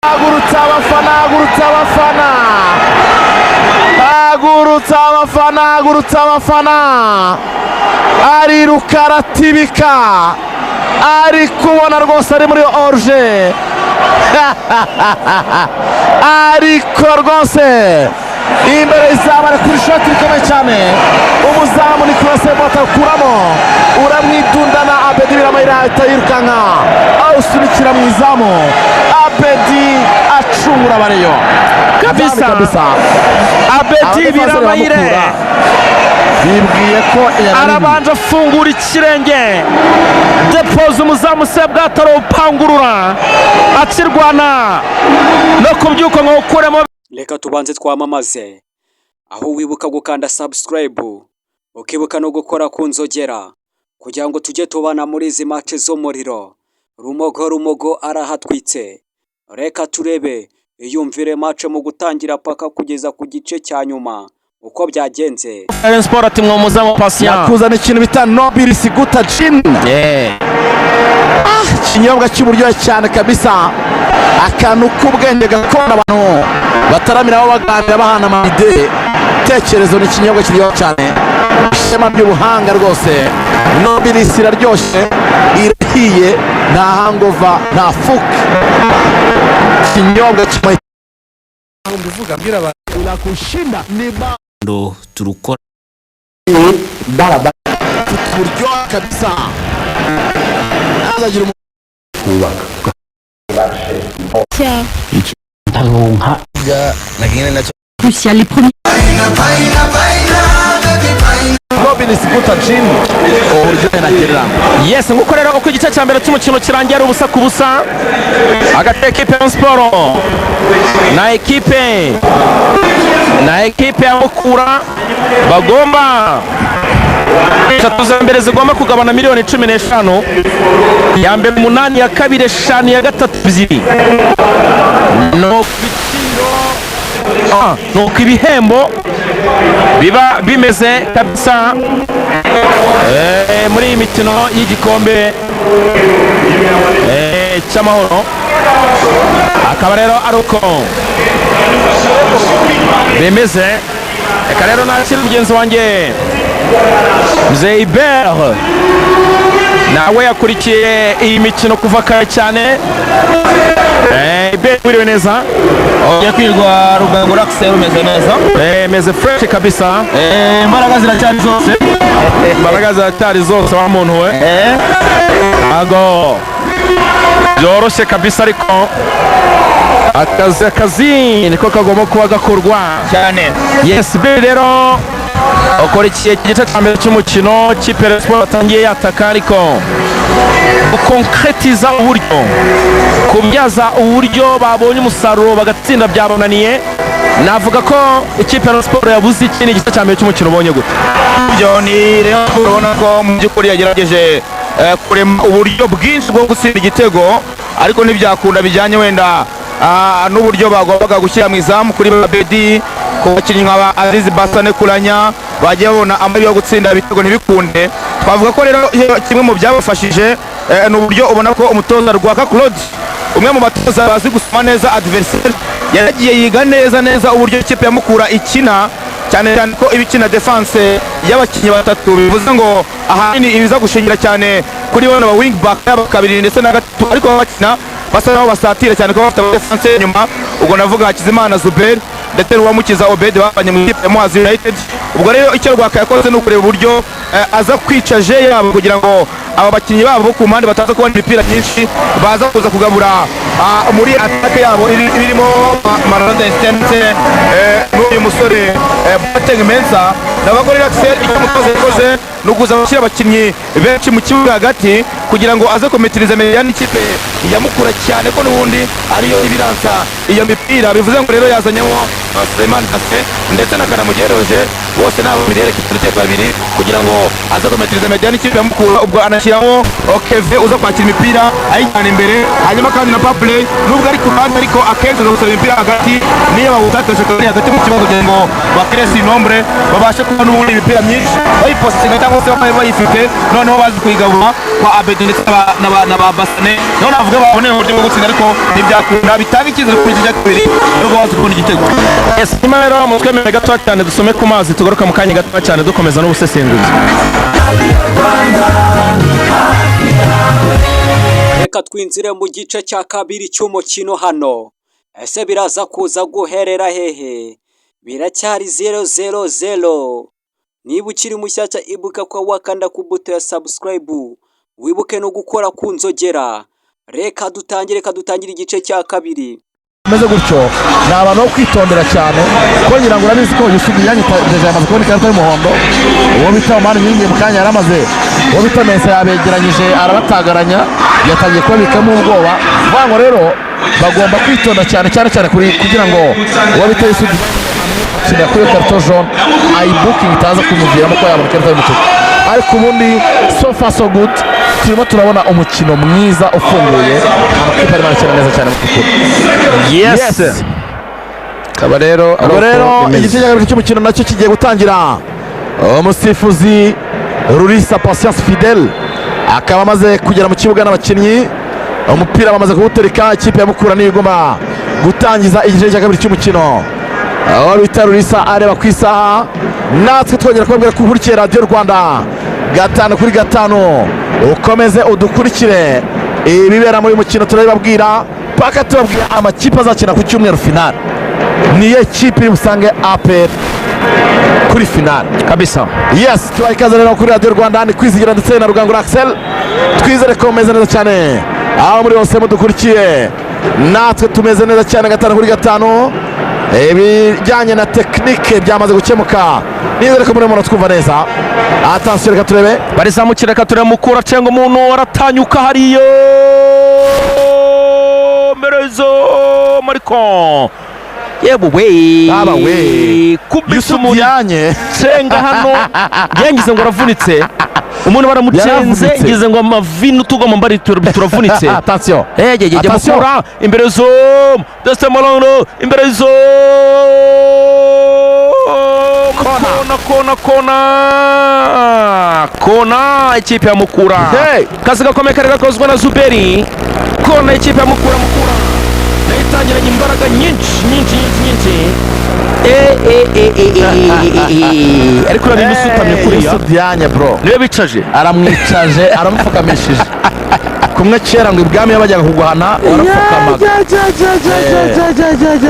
Hagurutsa abafana ariruka aratibika ari kubona rwose ari muri oruje ariko rwose imbere izabara kuri shoti rikomeye cyane umuzamu Nicolas batakuramo uramwidundana Abedi Biramayira yirukanka awusunikira mu izamu Abedi acungura bareyo kabisa Abedi Biramayira bibwiye ko arabanje afungura ikirenge depoze umuzamu Sebwataro upangurura akirwana no kubyuka ngo ukuremo. Reka tubanze twamamaze aho wibuka gukanda subscribe ukibuka no gukora ku nzogera kugira ngo tujye tubana muri izi match z'umuriro. Rumogo arahatwitse. Reka turebe iyumvire match mu gutangira paka kugeza ku gice cya nyuma uko byagenze. Sport ati mwo muzamu Patient yakuzana ikintu bita Nobilis Guta Gin. Kinyobwa cy'uburyohe cyane kabisa, akantu k'ubwenge gakondo abantu bataramira aho baganira bahana amide. Tekerezo ni ikinyobwa kiryoha cyane, ishema by'ubuhanga rwose. Nobilis iraryoshye, irahiye, nta hangover, nta fuka. Kinyobwa kimwe mbivuga mbira urakushinda ni ndo turukora baraba buryoha kabisa. Azagira kubaka tiens ntaronka nagine nacho crucial les premiers Nobilis Guta Gin uburyohe nagerera. Yes, nguko rero uko igice cya mbere cy'umukino kirangira ubusa ku busa hagati equipe ya Sport na equipe ya Mukura bagomba eshatu za mbere zigomba kugabana miliyoni 15, ya mbere 8, ya kabiri 5, ya gatatu 2. Nuko ibihembo biba bimeze kabisa muri iyi mikino y'igikombe cy'amahoro. Akaba rero ari uko bimeze. Reka rero nakira mugenzi wanjye Mzee Ibert, nawe yakurikiye iyi mikino kuva kare cyane. Ibert wiriwe neza? Oya kwirwa Rugango Raxel umeze neza? Meze fresh kabisa. Imbaraga ziracyari zose. Imbaraga ziracyari zose wa muntu we. Ago byoroshye kabisa, ariko akazi niko kagomba kuba gakorwa cyane. Yes, rero ukurikiye igice cya mbere cy'umukino kipe ya Sport atangiye yataka, ariko konkretiza uburyo kubyaza uburyo babonye umusaruro bagatsinda byabonaniye. Navuga ko ikipe ya Sport yabuze ikindi gice cya mbere cy'umukino ubonye gute? Byo ni rero urabona ko mu by'ukuri yagerageje kurema uburyo bwinshi bwo gutsinda igitego, ariko ntibyakunda bijyanye wenda n'uburyo bagombaga gushyira mu izamu kuri Abedi, ku bakinnyi nka Aziz Basane Kuranya bagiye babona amahirwe yo gutsinda ibitego ntibikunde. Twavuga ko rero kimwe mu byabafashije ni uburyo ubona ko umutoza Rwaka Claude, umwe mu batoza bazi gusoma neza adversaire, yaragiye yiga neza uburyo ikipe ya Mukura ikina, cyane cyane ko ibikina defense y'abakinnyi batatu, bivuze ngo ahanini ibiza gushingira cyane kuri bano ba wing back y'abakabiri ndetse na gatatu, ariko bakina basa naho basatira cyane ko bafite defense nyuma. Ubwo navuga Hakizimana Zuber ndetse n'uwamukiza Obed babanye mu ikipe ya Muhazi United. Ubwo rero icyo Rwaka yakoze ni ukureba uburyo aza kwica je yabo kugira ngo aba bakinnyi babo ku mpande bataza kubona imipira myinshi, baza kuza kugabura muri atake yabo irimo Maranda Stence n'uyu musore Boateng Mensa n'abagore Axel. Icyo mutoza yakoze no kuza gushyira abakinnyi benshi mu kibuga hagati kugira ngo aze kometiriza mediane ikipe ya Mukura, cyane ko n'ubundi ariyo ibiransa iyo mipira. Bivuze ngo rero yazanyemo Suleiman Kase ndetse na Karamugeroje, bose nabo mirere kitete babiri kugira ngo aze kometiriza mediane ikipe ya Mukura. Ubwo anashyiramo Keve uza kwakira imipira ayijyana imbere, hanyuma kandi na Papley nubwo ari ku ruhande, ariko akenshi uza gusaba imipira hagati niyo bawutatashe kandi hagati mu kibuga kugira ngo bakresi nombre babashe kuba n'ubundi imipira myinshi bayipostinga cyangwa se bakaba bayifite noneho bazi kuyigabura kwa Abedi ndetse na ba Basane niho navuga baboneye uburyo bwo gutsinda ariko ntibyakunda bitanga icyizere kuri iki cya kabiri nubwo bazi kubona igitego. nyuma rero mu twemere gato cyane dusome ku mazi tugaruka mu kanya gato cyane dukomeza n'ubusesenguzi. Reka twinjire mu gice cya kabiri cy'umukino hano. Ese biraza kuza guherera hehe? Biracyari 0-0-0. Niba ukiri mushyashya ibuka ko wakanda ku buto ya subscribe, wibuke no gukora ku nzogera. Reka dutangire igice cya kabiri. Meze gutyo ni abantu bo kwitondera cyane ko ngira ngo urabizi ko Yusufu yanyitaje amaze kubona ikarita y'umuhondo. Uwo bita Omar Nyingi mu kanya yaramaze, uwo bita Mesa yabegeranyije arabatagaranya, yatangiye kubabikamo ubwoba. Vuga ngo rero bagomba kwitonda cyane kugira ngo uwo bita Yusufu kina kuri karito jaune booking itaza kumuviramo ko yabona ikarita y'umutuku. Ariko ubundi so far so good, turimo turabona umukino mwiza ufunguye, amakipe arimo arakina neza cyane mu kukuru. Yes. Kaba rero igice cya kabiri cy'umukino nacyo kigiye gutangira. Umusifuzi Rurisa Patience Fidel akaba amaze kugera mu kibuga n'abakinnyi, umupira bamaze kuwutereka, ikipe ya Mukura niyo igomba gutangiza igice cya kabiri cy'umukino. Aho bita Rurisa areba ku isaha, natwe twongera kubabwira ko ukurikiye Radio Rwanda 5/5, ukomeze udukurikire ibibera muri mukino turabibabwira paka tubabwira amakipe azakina ku cyumweru final. Niye kipe musange APR kuri final kabisa. Yes, twayikaze rero kuri Radio Rwanda, ni kwizigira ndetse na Rugangura Axel. Twizere ko meze neza cyane aho muri hose mudukurikiye, natwe tumeze neza cyane 5/5. Ibijyanye na tekinike byamaze gukemuka, nizere ko murimo twumva neza. Attention, reka turebe barizamukira, reka turebe Mukura cenga umuntu aratanyuka hariyo Merezo Mariko yewe kubisa umuntu cenga hano yangize ngo aravunitse, umuntu baramucenze ngize ngo amavino tugoma mbari turavunitse. Attention, Mukura imbere zo Deste Malongo imbere zo kona ikipe ya Mukura. Kazi gakomeye kari gakozwe na Zuberi. Kona ikipe ya Mukura itangiranye imbaraga nyinshi. Ariko urabe musutamye kuriya Diane bro niwe bicaje, aramwicaje aramupfukamishije. Kumwe kera ngo ibwami yabajyaga kugwana warapfukamaga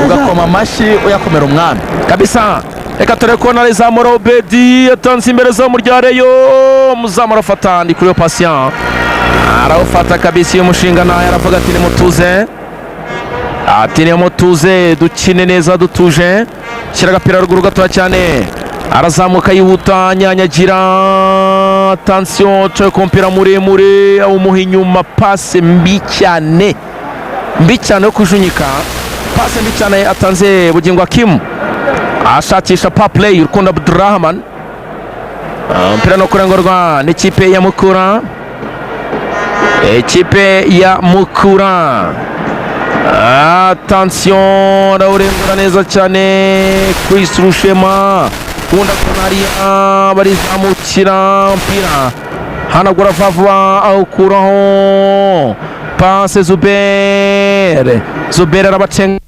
ugakoma amashyi uyakomera umwami kabisa. Reka turebe ko nari za Morobedi yatanze imbere zo mu ryareyo, muzamu arafata ndi kuri yo Patient arawufata kabisa. Iyo mushinga nayo aravuga ati ni mutuze dukine neza dutuje, shyira agapira ruguru gatoya cyane, arazamuka yihuta nyanyagira. Attention, coye ku mpira muremure awumuha inyuma, pase mbi cyane yo kujunyika, pase mbi cyane atanze Bugingo Hakim ashakisha pa play Rukundo Abdurrahman. Mpira no kurengurwa n'ikipe ya Mukura, Attention, arawurengura neza cyane Chris Rushema, kunda konariya barizamukira, mpira hanagura vuba awukuraho, pase Zuberi arabacenga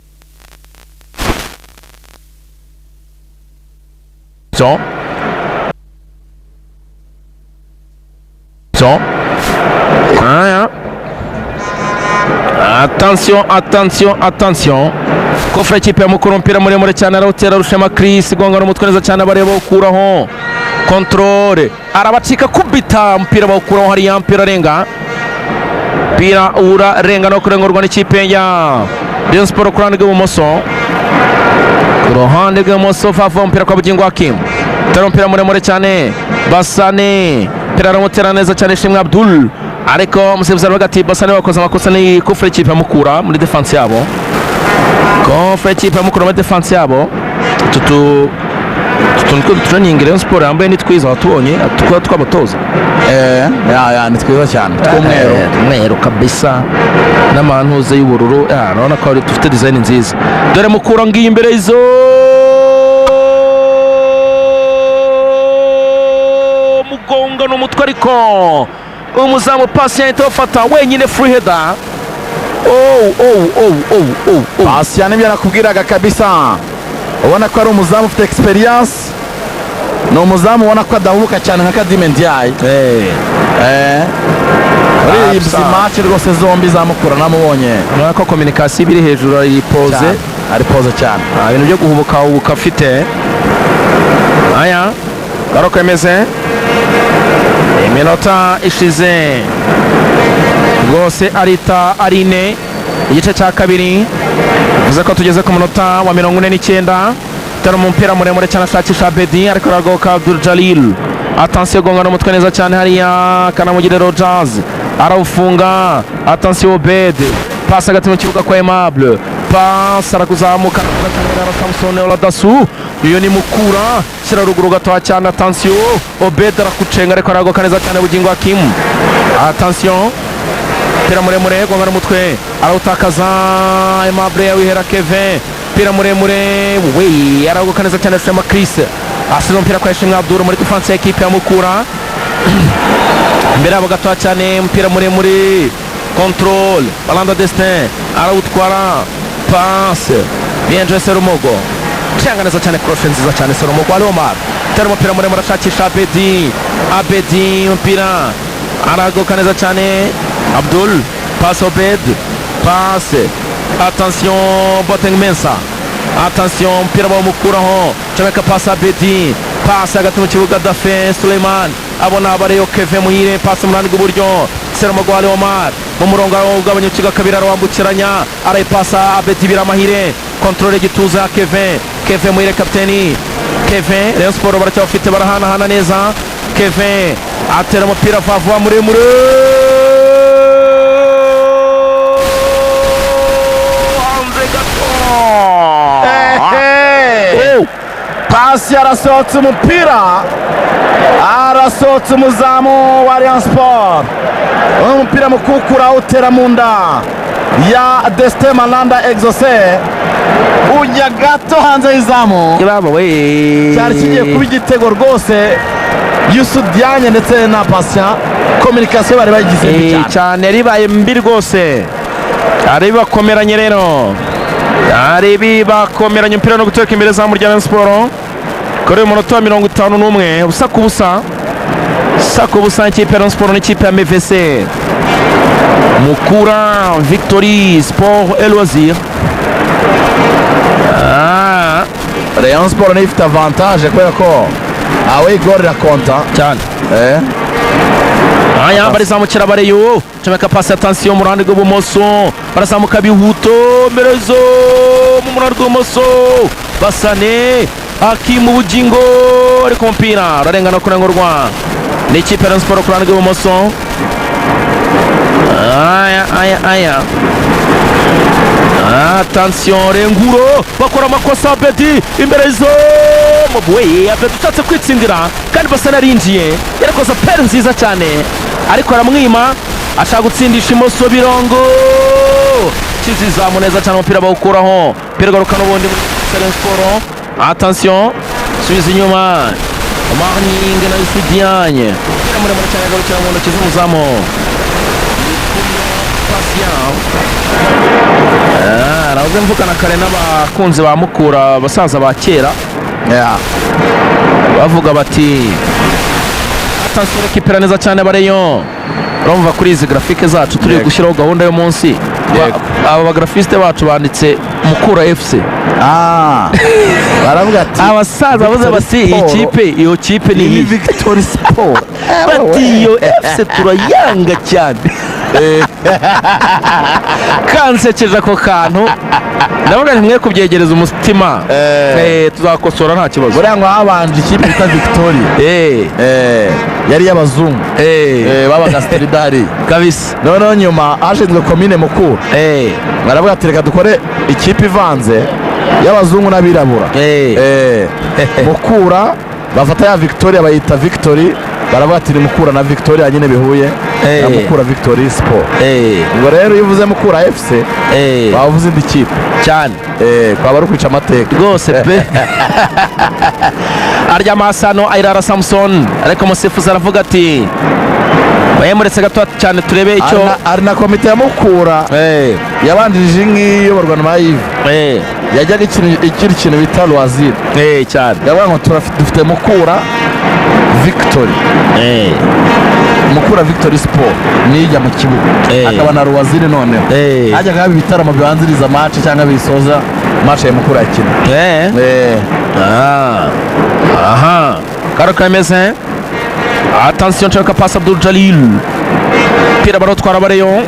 Attention, kofra ikipe ya Mukura, umupira muremure cyane arawutera Rushema Chris, gonga n'umutwe neza cyane bareba ukuraho, controle arabacika kubita, umupira bawukuraho hariya, mpira urarenga no kurengurwa n'ikipe ya Rayon Sport ku ruhande rw'ibumoso, vava umupira kwa Bugingo Hakim, tera umupira muremure cyane Basane, mpira aramutera neza cyane Shimwe Abdul, ariko umusifuzi aravuga ati Basane wakoze amakosa, ni kufre ikipe ya Mukura muri defense yabo, training Rayon Sport yambaye ni twiza watubonye twabatoza ni twiza cyane tw'umweru kabisa n'amantuze y'ubururu, urabona ko dufite design nziza. Dore Mukura ngiye imbere izo gonga n'umutwe ariko umuzamu Patient ufata wenyine free header. Patient nibyo nakubwiraga kabisa, ubona ko ari umuzamu ufite experience, ni umuzamu ubona ko adahubuka cyane nka Kadime Ndiaye. Muri izi match rwose zombi zamukura namubonye ko communication biri hejuru, ari pose cyane, ibintu byo guhubuka afite. Aya garuka imeze iminota ishize rwose arita arine igice cya kabiri, bivuze ko tugeze ku munota wa 49. Tera umupira muremure cyane ashakisha Abedi ariko aragoka Abdul Jalil. Attention gonga n'umutwe neza cyane hariya Kanamugire Rogers arawufunga. Attention Obed, passa hagati mu kibuga kwa Aimable, passa arakuzamuka na Samson Oladasu, iyo ni Mukura shyira ruguru gatoya cyane. Attention Obed arakucenga ariko aragoka neza cyane Bugingo Hakim. Attention pira muremure gonga n'umutwe arawutakaza Aimable yawihera Kevin, pira muremure we aragoka neza cyane Shema Chris asize umupira kwa Ishimwe Abdul muri defense equipe ya Mukura. Mbere yabo gatoya cyane umupira muremure control Balanda Destin arawutwara passe bien joué Serumogo, cyanga neza cyane cross nziza cyane Serumogo Alomar tera umupira muremure ashakisha Abedi umupira aragoka neza cyane Abdul, passe Obed, passe. Attention Boateng Mensa, attention umupira bawumukuraho Jamaica, passe Abedi, passe hagati mu kibuga Dafe Suleiman abona abareyo Kevin Muhire, passe munani bw'uburyo Serumogo Alomar mu murongo ugabanya ikiga kabiri arawambukiranya arayipasa Abedi Biramahire, controle gituza Kevin Muhire kapiteni Kevin. Rayon Sport baracyafite barahanahana neza. Kevin atera umupira vuba muremure pasi arasohotse umupira, arasohotse umuzamu wa Rayon Sport, umupira mukukura utera mu nda ya Destin Malanda Exaucé ujya gato hanze y'izamu, cyari kigiye kuba igitego rwose. Yusuf Diagne ndetse na Patient communication bari bagize cyane, ribaye mbi rwose, ari bakomeranye rero, ari bibakomeranye umupira no gutereka imbere za Rayon Sport kuri umunota wa 51 ubusa ku busa ikipe ya Rayon Sport n'ikipe ya MVC Mukura Victory Sport et Loisir. Rayon Sport ni ifite avantage kubera ko away goal rakonta cyane. Aya barizamukira bareyo Jamaica, passe attention mu ruhande rw'ibumoso barazamuka bihuto Merezo mu ruhande rw'ibumoso Basane Hakim Bugingo ariko umupira urarengana kurengurwa n'ikipe ya Rayon Sport ku ruhande rw'ibumoso. Aya attention Renguro bakora amakosa Abedi imbere zo Mobwe Abedi ushatse kwitsindira kandi Basane arinjiye yarakoze pere nziza cyane ariko aramwima ashaka gutsindisha imoso Birongo kizizamu neza cyane umupira bawukuraho pira garuka n'ubundi muri Rayon Sport. Attention subiza inyuma Marning na Yusuf Diagne pira muremure cyane garukira mu ntoki z'umuzamu navuze mvugana kare n'abakunzi ba Mukura abasaza ba kera bavuga bati attention ekipera neza cyane bareyo. Urumva kuri izi grafike zacu turi gushyiraho gahunda yo munsi, aba bagrafiste bacu banditse Mukura FC. baravuga ati abasaza bavuze bati iyo kipe ni Victory Sport bati iyo FC turayanga cyane. Kansekeje ako kantu ndavuga ntimwe kubyegereza umutima, tuzakosora nta kibazo. buriya ngo habanje ikipe yitwa Victory yari y'abazungu babaga Stridari kabisa, noneho nyuma ashinzwe komine Mukura baravuga ati reka dukore ikipe ivanze y'abazungu n'abirabura. Mukura bafata ya Victoria bayita Victory, baravuga ati ni Mukura na Victoria nyine bihuye na Mukura Victory Sport. Ngo rero iyo uvuze Mukura FC bavuze indi kipe cyane kwaba ari kwica amateka rwose pe. arya masano Airara Samson ariko umusifuzi aravuga ati bayemuretse gato cyane turebe icyo ari na komite ya Mukura yabanjije nk'iyo barwana na Yves yajyaga ikiri ikintu bita loisir cyane yavuga ngo dufite Mukura Victory Mukura Victory Sport nijya mu kibuga akaba na loisir noneho hajyaga haba ibitaramo bibanziriza match cyangwa bisoza match ya Mukura yakina aha karo kameze. Attention nshaka pass Abdul Jalil pira barotwara bareyo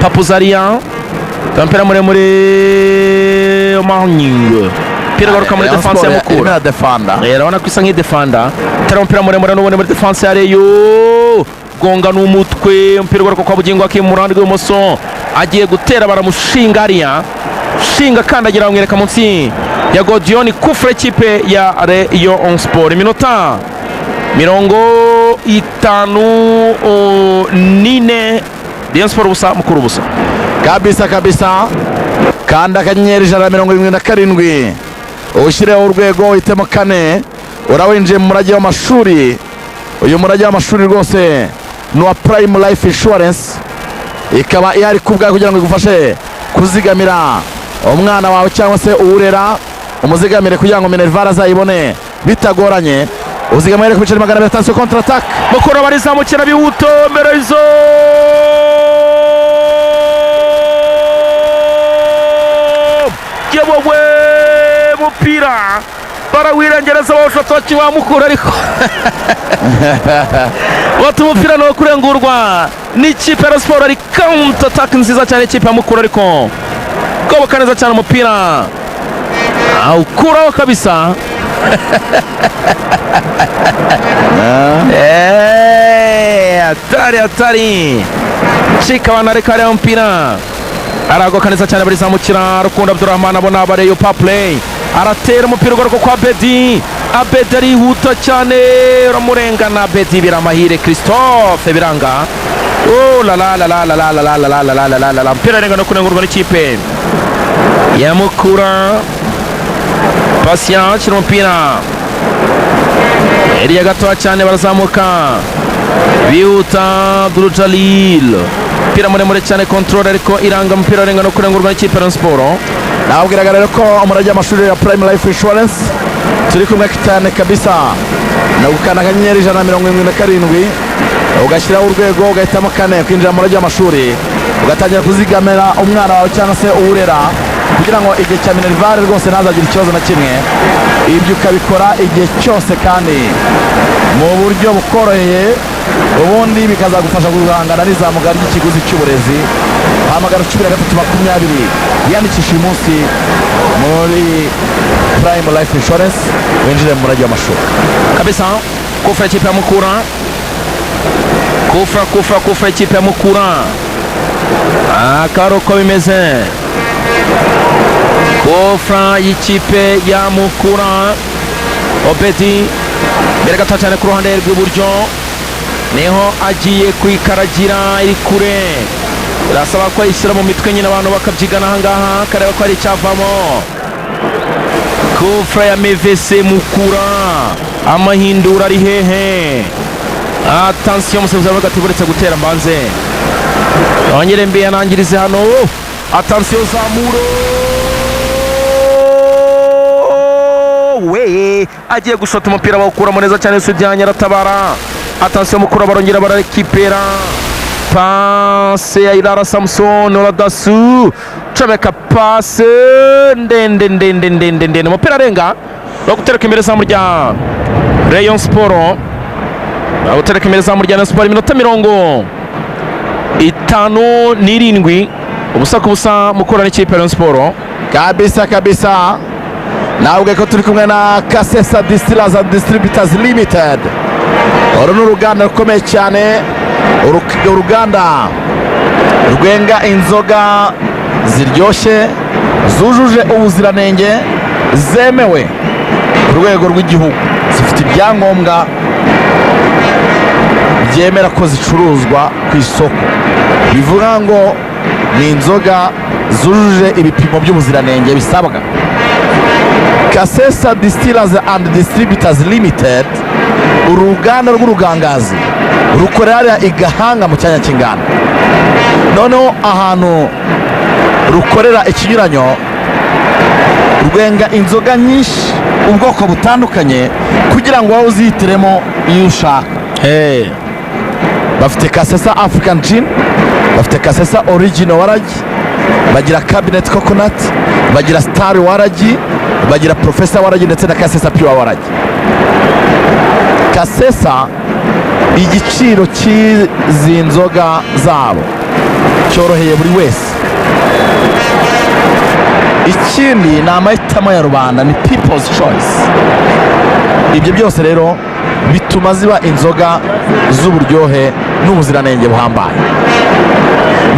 Papuzaria tampera muremure Mahning pira garuka muri defense ya Mukura urabona ko isa nk'idefanda tera mpira muremure n'ubone muri defense ya Reyo gonga n'umutwe mpira garuka kwa Bugingo akimurande rw'imoso agiye gutera baramushinga hariya shinga kandagira bamwereka munsi ya Godion kufre kipe ya Rayon Sport. Iminota 54 Rayon Sport busa Mukura busa kabisa kanda akanyenyeri 177 ushireho urwego uhitemo kane urawinjiye mu murage w'amashuri. Uyu murage w'amashuri rwose ni wa Prime Life Insurance, ikaba ihari kubwa kugira ngo igufashe kuzigamira umwana wawe cyangwa se uwurera, umuzigamire kugira ngo Minerval azayibone bitagoranye. Uzigamire ku biceri 200 contre attaque. Mukura barizamukira bihuto mbere izo yewe mupira barawirengereza bawushotaki wa Mukura ariko watu mupira no kurengurwa n'ikipe ya Sport ari counter attack nziza cyane ikipe ya Mukura ariko goboka neza cyane umupira ukuraho kabisa. Atari chika wanareka leo mpira aragoka neza cyane barizamukira Rukundo Abdurrahman abona abareyo pa play aratera umupira ugaruka kwa Abedi arihuta cyane uramurengana Abedi biramahire Christophe biranga la mpira renga no kunengurwa n'ikipe ya Mukura. Patient mpira Elia gato cyane barazamuka bihuta Abdul Jalil mpira muremure cyane control ariko iranga mpira renga no kurengurwa n'ikipe ya Sport. Nabwiraga rero ko umurage w'amashuri ya Prime Life Insurance turi kumwe cyane kabisa no gukana akanyenyeri 177 ugashyiraho urwego ugahitamo kane kwinjira mu murage w'amashuri ugatangira kuzigamira umwana wawe cyangwa se uwurera kugira ngo igihe cya Minerval rwose ntazagire ikibazo na kimwe. Ibyo ukabikora igihe cyose kandi mu buryo bukoroheye, ubundi bikazagufasha guhangana n'izamuka ry'ikiguzi cy'uburezi. Hamagara 1320 yandikisha uyu munsi muri Prime Life Insurance winjire mu murage w'amashuri kabisa. Kufra ikipe ya Mukura, kufra ikipe ya Mukura akaro ko bimeze. Kufra y'ikipe ya Mukura Obedi mbere gato cyane ku ruhande rw'iburyo niho agiye kwikaragira iri kure, birasaba ko ayishyira mu mitwe nyine abantu bakabyigana ahangaha kareba ko ari icyavamo. Kufra ya MVC Mukura amahindura ari hehe. Attention umusifuzi aravuga ati buretse gutera mbanze ongere mbi yanangirize hano. Attention Zamuro we agiye gushota umupira bawukuramo neza cyane Sudyanya aratabara. Attention Mukura barongera bararekipera passe ya Airara Samson Oladasu comeka passe ndende umupira arenga bagutereka imbere zamu rya Rayon Sport, bagutereka imbere zamu rya Rayon Sport. Iminota 57 ubusa ku busa Mukura n'ikipe ya Rayon Sport kabisa. Nawe ko turi kumwe na Kasesa Distillers and Distributors Limited. Uru ni uruganda rukomeye cyane, uruganda rwenga inzoga ziryoshye zujuje ubuziranenge zemewe ku rwego rw'igihugu, zifite ibyangombwa byemera ko zicuruzwa ku isoko, bivuga ngo ni inzoga zujuje ibipimo by'ubuziranenge bisabwa. Kasesa Distillers and Distributors Limited, uruganda rw'urugangazi rukorera i Gahanga mu cyanya cy'inganda. Noneho ahantu rukorera ikinyuranyo rwenga inzoga nyinshi ubwoko butandukanye kugira ngo wowe uzihitiremo iyo ushaka. Bafite Kasesa African Gin, bafite Kasesa Original Waragi, bagira Cabinet Coconut, bagira Star Waragi, bagira Professor Waragi ndetse na Kasesa Pure Waragi. Kasesa igiciro cy'izi nzoga zabo cyoroheye buri wese. Ikindi ni amahitamo ya rubanda, ni people's choice. Ibyo byose rero bituma ziba inzoga z'uburyohe n'ubuziranenge buhambaye.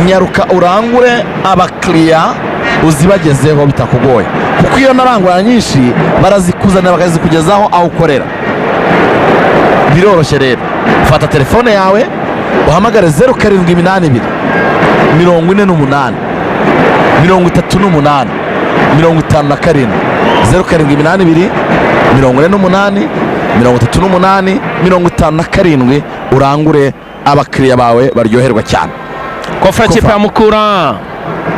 Nyaruka urangure abakiriya uzibagezeho bitakugoye, kuko iyo narangura nyinshi barazikuzanira bakazikugezaho aho ukorera. Biroroshye rero, fata telefone yawe uhamagare 0782 48 38 57 0782 48 38 57 urangure abakiriya bawe baryoherwa cyane. Kofra kipe ya Mukura,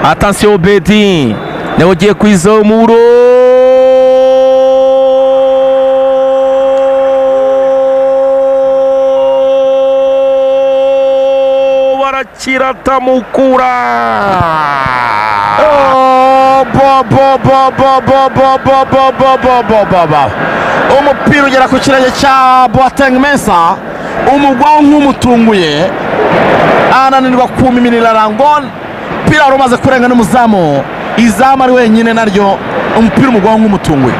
attention Bedi niwe ugiye kwizamura, barakirata Mukura. Umupira ugera ku kirenge cya Boateng Mensa, umugwaho nk'umutunguye, ananirwa kumiminira Rangon. Umupira wari umaze kurenga n'umuzamu, izamu ari wenyine naryo, umupira umugwaho nk'umutunguye.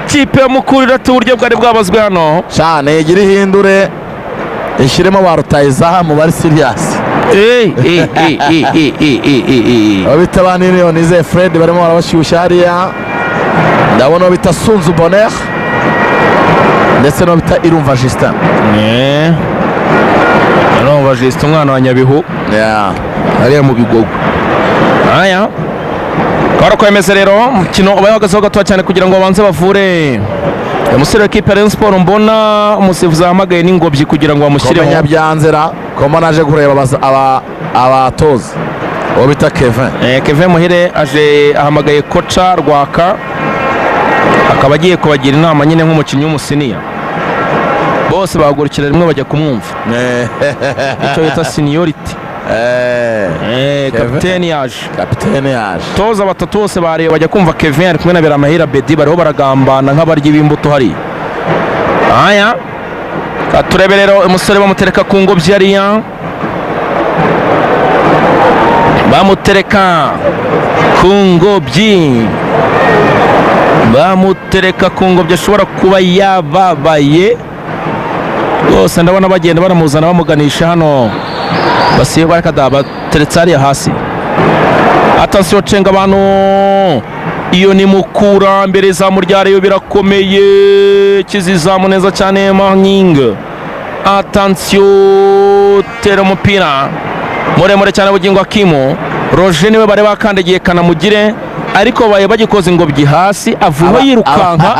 Kipe ya Mukura irata uburyo bwari bwabazwe hano cyane, igira ihindure ishyiremo ba rutayizamu bari siriyasi. Abita ba Niyonize Fred barimo barabashyushya hariya, ndabona abita Sunzu Bonheur ndetse n'abita Irumva Justin. Irumva Justin umwana wa Nyabihu hariya mu Bigogo. Aya Karo kwemeza rero umukino ubaye wagazeho gato cyane kugira ngo babanze bavure umusore w'ikipe ya Rayon Sport. Mbona umusifuzi ahamagaye n'ingobyi kugira ngo bamushyireho. Komenya byanzera ko naje kureba abatoza uwo bita Kevin. Kevin Muhire aje ahamagaye koca Rwaka, akaba agiye kubagira inama nyine nk'umukinnyi w'umusiniya. Bose bahagurukira rimwe bajya kumwumva, icyo bita seniority. Kapiteni yaje toza batatu bose bareba bajya kumva Kevin ari kumwe na Biramahira Bedi bariho baragambana nk'abaryi b'imbuto hari. Aya turebe rero umusore bamutereka ku ngobyi hariya, bamutereka ku ngobyi, ashobora kuba yababaye rwose. Ndabona bagenda baramuzana bamuganisha hano, basiye barakada bateretse hariya hasi. Attention cenga abantu, iyo ni Mukura mbere izamu rya Rayon birakomeye, kizizamu neza cyane Mahning. Attention tera umupira muremure cyane bugingo Akimo Roger niwe bare bakandagiye Kanamugire, ariko baye bagikoze ingobyi hasi avuye yirukanka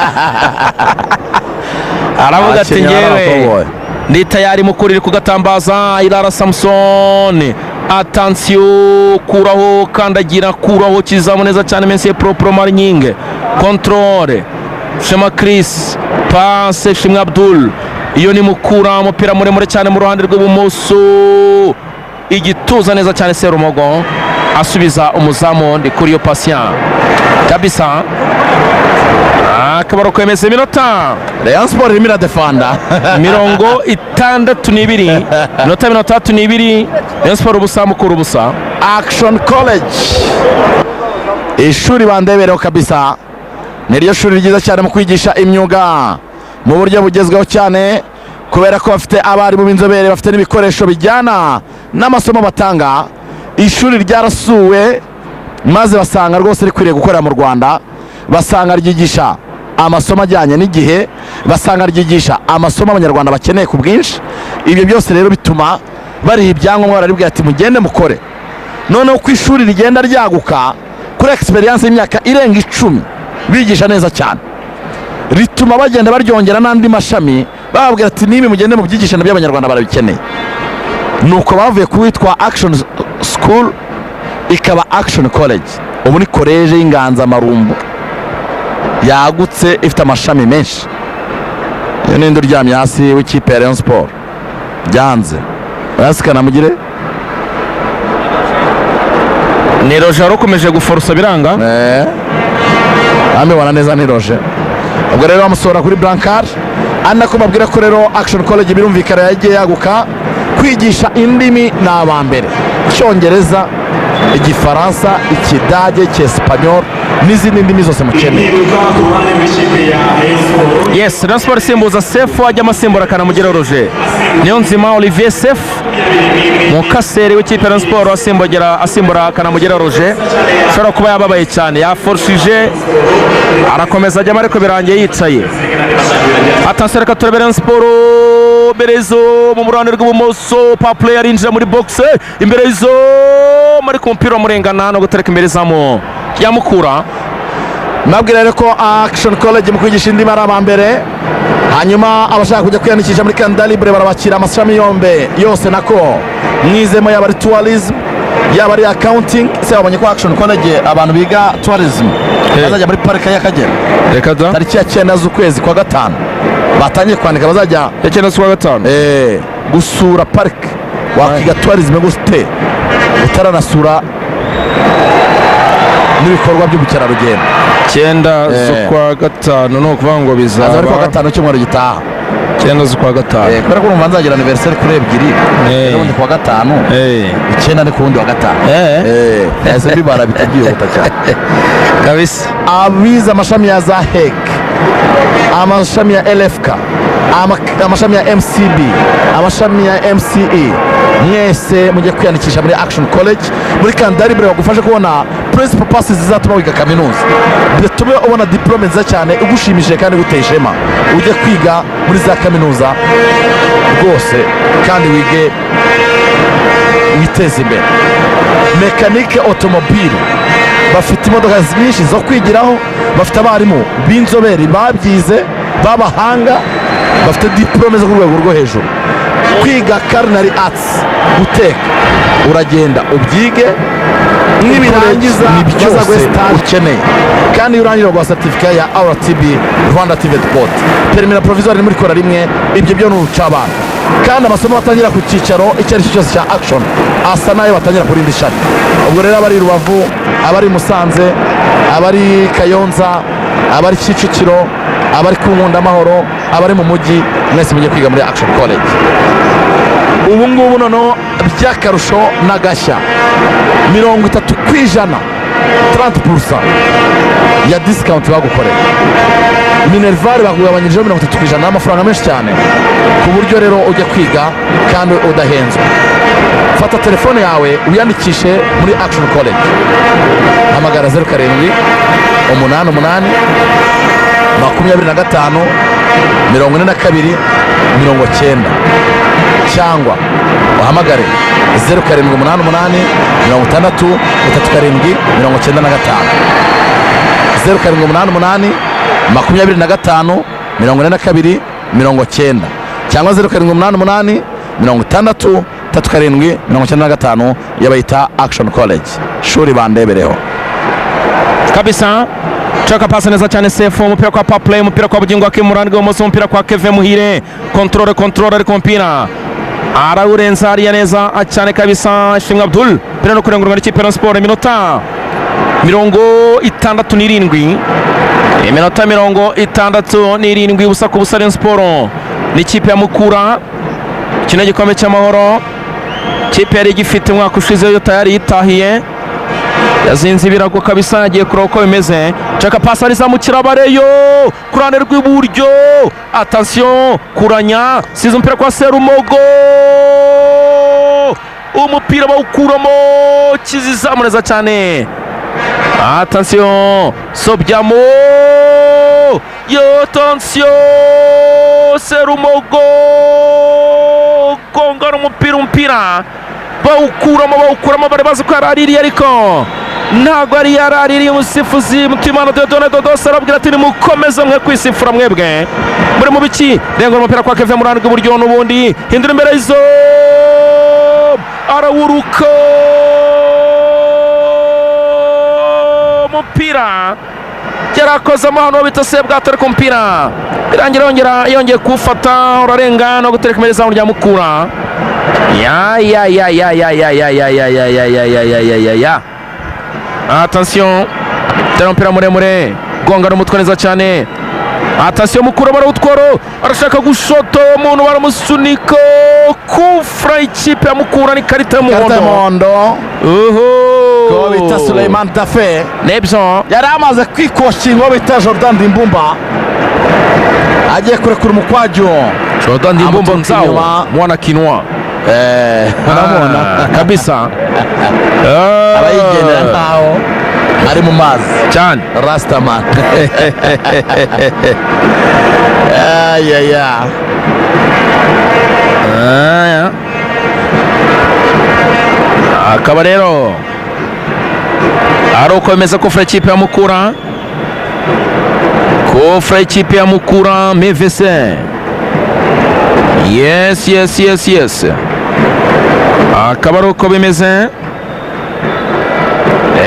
aravuga ati ngewe ndi tayari. Mukura iri kugatambaza Irara Samson. Attention kuraho kandagira, kuraho kizamu neza cyane Mensie Propre Mahning. Controle Shema Chris, passe Shimwe Abdul. Iyo ni Mukura, umupira muremure cyane mu ruhande rw'ibumoso, igituza neza cyane Serumogo asubiza umuzamu ndi kuri yo patient kabisa. Akabaro kwemeza iminota Rayon Sport irimo iradefanda 62, minota 32, Rayon Sport ubusa Mukura ubusa. Action College, ishuri bandebereho kabisa, niryo shuri ryiza cyane mu kwigisha imyuga mu buryo bugezweho cyane, kubera ko bafite abarimu b'inzobere, bafite n'ibikoresho bijyana n'amasomo batanga. Ishuri ryarasuwe maze basanga rwose rikwiriye gukorera mu Rwanda, basanga ryigisha amasomo ajyanye n'igihe, basanga ryigisha amasomo abanyarwanda bakeneye ku bwinshi. Ibyo byose rero bituma bariha ibyangombwa, bararibwira ati mugende mukore. Noneho ku ishuri rigenda ryaguka kuri experience y'imyaka irenga 10 bigisha neza cyane, rituma bagenda baryongera n'andi mashami, bababwira ati nibi mugende mu byigisha nabyo abanyarwanda barabikeneye. Nuko bavuye kuwitwa Action School ikaba Action College. Ubu ni college y'Inganza Marumbu yagutse ifite amashami menshi. Iyo ni indi uryamye hasi w'ikipe ya Rayon Sport byanze basikana mugire ni Roger rukomeje guforusa biranga. amibona neza ni Roger. Ubwo rero bamusora kuri Blancard, anako babwira ko rero Action College birumvikana yagiye yaguka kwigisha indimi n'abambere: Icyongereza, Igifaransa, Ikidage, Icyesipanyol n'izindi ndimi zose mukeneye. Yes, Rayon Sport simbuza Sefu ajya amasimbura Kanamugire Roger. Niyonzima Olivier Sefu mukaseri w'ikipe Rayon Sport asimbura Kanamugire Roger. Ashobora kuba yababaye cyane, yaforshije arakomeza ajyamo ariko birangiye yicaye. Attention, reka turebe Rayon Sport. Berezo mu ruhande rw'ibumoso, pa player injira muri box imbere izo muri kumpira murengana no gutereka imbere zamo yamukura. Nabwira rero ko Action College mu kwigisha indimi ari abambere, hanyuma abashaka kujya kwiyandikisha muri Canada Libre barabakira amashami yose nako mwizemo, yaba ari tourism, yaba ari accounting. Se wabonye ko Action College abantu biga tourism bazajya muri parike y'Akagera. Reka da tariki ya 9 z'ukwezi kwa gatanu batangiye kwandika, bazajya ya 9 z'ukwa gatanu gusura parike. Wakiga tourism gute utaranasura n'ibikorwa by'ubukerarugendo? 9 z'ukwa gatanu no kuvuga ngo bizaba ari kwa gatanu cyumweru gitaha. 9 z'ukwa gatanu kubera ko urumva nzagira anniversaire kuri ebyiri, ubundi kwa gatanu 9 ni ku wundi wa gatanu. ese bibara bitagihuta cyane kabisa. Abize amashami ya za HEC, amashami ya LFK, amashami ya MCB, amashami ya MCE, mwese mujye kwiyandikisha muri Action College muri Canada Libre, bagufashe kubona principal passes zizatuma wiga kaminuza, bituma ubona diplome nziza cyane igushimishije kandi guteye ishema, ujye kwiga muri za kaminuza rwose kandi wige witeze imbere. Mekanike automobile bafite imodoka nyinshi zo kwigiraho, bafite abarimu b'inzobere babyize b'abahanga, bafite diplome zo ku rwego rwo hejuru. Kwiga culinary arts, guteka, uragenda ubyige, nibirangiza byose ukeneye, kandi urangira gwa certificate ya RTB Rwanda TVET Board, permis provisoire muri kora rimwe. Ibyo byo n'urucabana, kandi amasomo batangira ku cyicaro icyo ari cyo cyose cya Action asa nayo batangira kuri indi shami. Ubwo rero abari Rubavu, abari Musanze, abari Kayonza, abari Kicukiro, abari ku Nkundamahoro, abari mu mujyi, mwese mujye kwiga muri Action College. Ubu ngubu noneho by'akarusho n'agashya 30% 30% ya discount bagukorera. Minerval bakugabanyirijeho 30% n'amafaranga menshi cyane, ku buryo rero ujya kwiga kandi udahenzwe. Fata telefone yawe uyandikishe muri Action College, hamagara 07 88 25 42 90 cyangwa uhamagare 0788 60 37 95 0788 25 42 90 cyangwa 0788 60 37 95 yabayita Action College. Shuri bandebereho kabisa. Chaka pasa neza cyane Sefu, umupira kwa Paplay, umupira kwa Bugingo akimurani gwomoso, umupira kwa Kevin Muhire, control ari kompira arawurenza ariya neza cyane kabisa. Ishimwe Abdul pira no kurengurwa n'ikipe ya Rayon Sport. Iminota 67, iminota 67 ubusa ku busa. Rayon Sport n'ikipe ya Mukura, kino gikombe cy'amahoro, kipe yari gifite umwaka ushize yo tayari yitahiye, yazinze ibirago kabisa, yagiye kureba uko bimeze. Chaka pasa rizamukira Bareyo kurane rw'iburyo, attention kuranya, size umupira kwa Serumogo, umupira bawukuramo, kizizamu neza cyane Attention, Sobyamo, yo attention, Serumogo, gongana umupira bawukuramo bari bazi ko yaraririye ariko ntabwo ari yaraririye. Umusifuzi Mutimana Dieudonné Dodos arabwira ati nimukomeze mwe kwisifura mwebwe muri mu biki. Renga umupira kwa Kevin Murandwa iburyo n'ubundi hindura imbere y'izo arawuruka umupira yarakozemo hano bita Sebwato ariko umupira birangira yongeye kuwufata urarenga no gutereka imbere zamu rya Mukura. Ya attention, tera umupira muremure gongana umutwe neza cyane. Attention, Mukura barawutwara arashaka gushota umuntu baramusunika kufra ikipe ya Mukura ni karita y'umuhondo. Ko bita Suleiman Dafe Nebzo yari amaze kwikosha ingo bita Jordan Dimbumba agiye kurekura umukwaju. Jordan Dimbumba nzao mwana kinwa unamubona kabisa abayigendera nkaho ari mu mazi cyane Rastaman. akaba rero ari uko bimeze kufra ikipe ya Mukura, kufra ikipe ya Mukura MVC. Yes, akaba ari uko bimeze.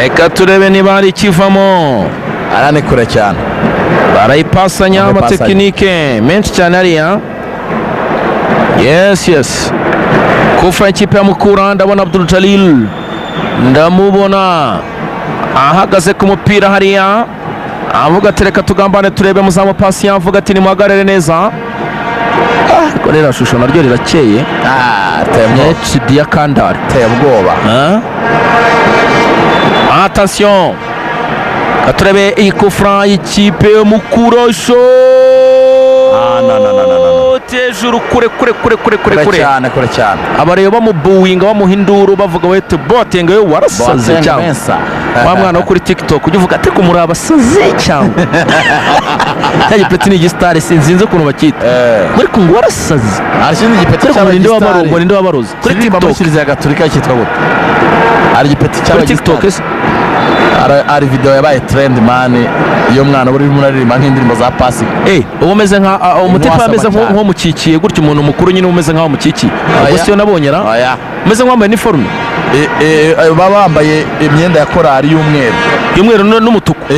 Reka turebe niba hari ikivamo. Arane kure cyane barayipasanya amatekinike menshi cyane ariya. Yes, kufra ikipe ya Mukura. Ndabona Abdul Jalil, ndamubona ahagaze ku mupira hariya avuga ati reka tugambane turebe muzamu pasi, avuga ati nimuhagarare neza. Ariko rero shusho naryo rirakeye HD ya Kandari teye ubwoba. Attention, katurebe iyi kufra y'ikipe ya Mukura hejuru kure cyane abareba bamubuwinga bamuhindura bavuga wete bote ngo warasaze cyangwa wa mwana wo kuri TikTok ujya uvuga ati kumuraba abasaze cyangwa cya peti ni gisitari sinzinze ukuntu bakita muri kungu warasaze arashindi igipeti cy'abagisitari ngo ninde wabaroze kuri TikTok Kiliziya Gatolika cyitwa gute ari igipeti cy'abagisitari. Ari video yabaye trend man iyo mwana uri muraririmba nk'indirimbo za Pasika. Uwo umeze nka umutepa ameze nko mukikiye gutyo umuntu mukuru nyine umeze nkaho mukikiye. Ubwo siyo nabonye ra umeze nk'ambaye uniforme baba bambaye imyenda ya korari y'umweru n'umutuku.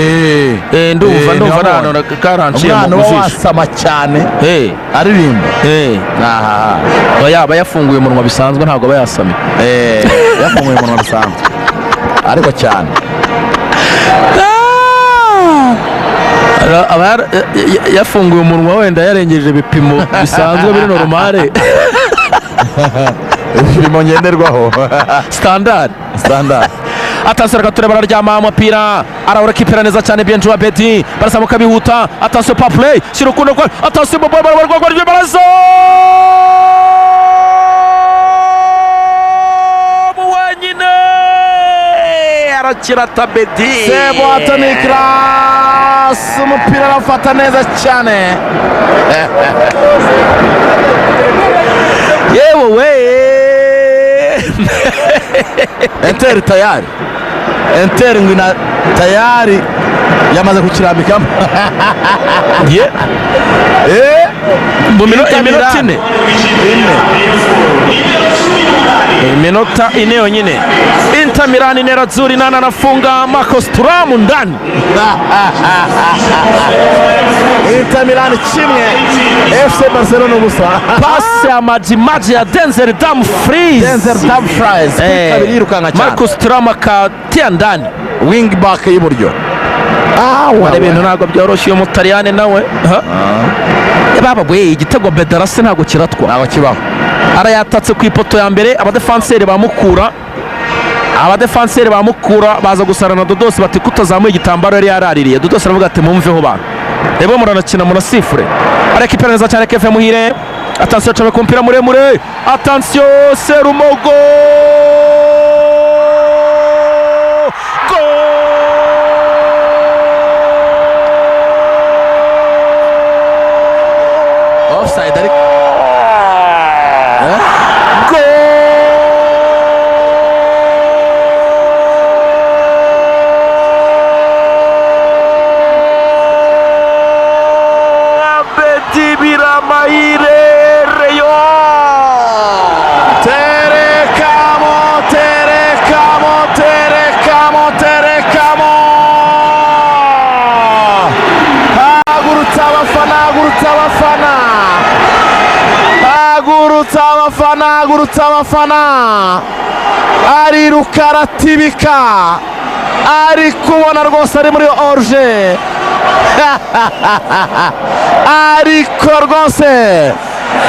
Ndumva nano karanciye mu jisho umwana wasama cyane aririmba yaba yafunguye umunwa bisanzwe ntabwo bayasame yafunguye umunwa bisanzwe ariko cyane yafunguye umunwa wenda yarengeje ibipimo bisanzwe biri normale ibipimo ngenderwaho standard. Attention, reka turebe bararyama umupira arawurekipera neza cyane Bienjou Abedi barazamuka bihuta. Attention, pa play shyira ukundo kwa attention barazo wenyine arakira Tabedi Sebwato Niklas umupira arafata neza cyane. yewe we Enter tayari ngwina tayari yamaze kukirambikamo mu minota ine yonyine Inter Milan Nerazzurri nana anafunga Marcos Thuram ndani. Inter Milan kimwe FC Barcelona ubusa. Pasi ya maji ya Denzel Dumfries kabiri yirukanga cyane. Marcos Thuram akatia ndani wing back y'uburyo. Wale bintu ntabwo byoroshye uyu Mutaliyane nawe baba bwe igitego Bedarase ntabwo kiratwa ntabwo kibaho. Arayatatse ku ipoto ya mbere abadefanseri ba Mukura baza gusarana Dodos bati kutazamuye igitambaro yari yaraririye. Dodos aravuga ati mumveho bana reba muranakina munasifure. Arekipera neza cyane Kevin Muhire. Attention, cyane ku mpira muremure. Attention, Serumogo nahagurutse abafana ariruka aratibika ari kubona rwose ari muri oruje ariko rwose